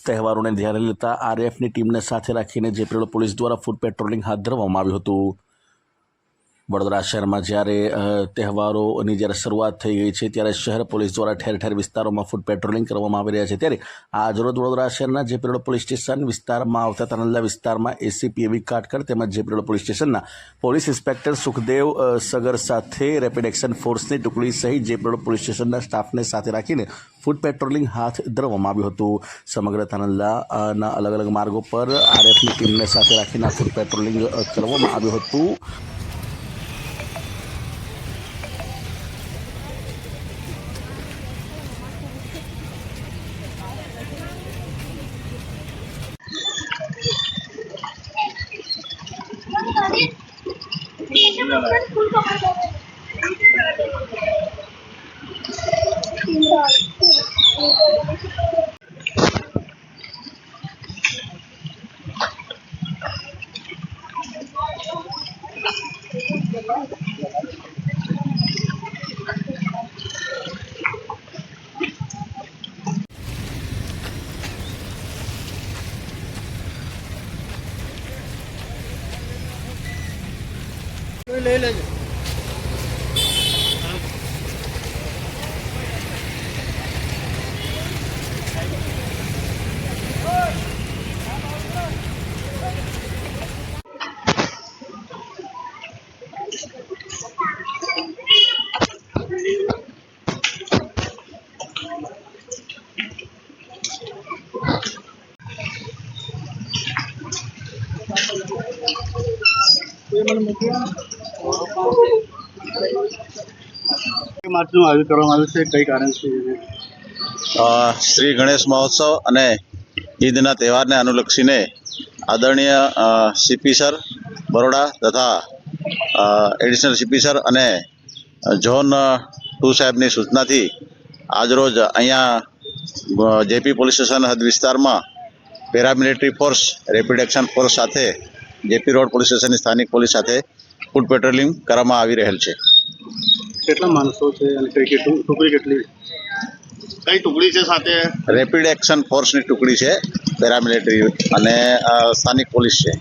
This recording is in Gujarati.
તહેવારોને ધ્યાને લેતા આરએફની ટીમને સાથે રાખીને જેપી રોડ પોલીસ દ્વારા ફૂટ પેટ્રોલિંગ હાથ ધરવામાં આવ્યું હતું। વડોદરા શહેરમાં જ્યારે તહેવારોની જ્યારે શરૂઆત થઈ ગઈ છે ત્યારે શહેર પોલીસ દ્વારા ઠેર ઠેર વિસ્તારોમાં ફૂટ પેટ્રોલિંગ કરવામાં આવી રહ્યા છે। ત્યારે આજરોજ વડોદરા શહેરના જેપી રોડ પોલીસ સ્ટેશન વિસ્તારમાં આવતા તનલ્લા વિસ્તારમાં એસીપી એવી કાટકર તેમજ જેપી રોડ પોલીસ સ્ટેશનના પોલીસ ઇન્સ્પેક્ટર સુખદેવ સગર સાથે રેપિડ એક્શન ફોર્સની ટુકડી સહિત જેપી રોડ પોલીસ સ્ટેશનના સ્ટાફને સાથે રાખીને ફૂટ પેટ્રોલિંગ હાથ ધરવામાં આવ્યું હતું। સમગ્ર તનલ્લાના અલગ અલગ માર્ગો પર આરએફની ટીમને સાથે રાખીને ફૂટ પેટ્રોલિંગ કરવામાં આવ્યું હતું। ले लेंगे શ્રી ગણેશ મહોત્સવ અને ઈદના તહેવારને અનુલક્ષીને આદરણીય સીપી સર બરોડા તથા એડિશનલ સીપી સર અને ઝોન 2 સાહેબની સૂચનાથી આજરોજ અહીંયા જેપી પોલીસ સ્ટેશન હદ વિસ્તારમાં paramilitary force rapid action force સાથે જેપી રોડ પોલીસ સ્ટેશનની સ્થાનિક પોલીસ સાથે ફૂટ પેટ્રોલિંગ કરવામાં આવી રહેલ છે। કેટલા માણસો છે અને ટુકડી કેટલી કઈ ટુકડી છે સાથે રેપિડ એક્શન ફોર્સની ટુકડી છે પેરામિલિટરી અને સ્થાનિક પોલીસ છે।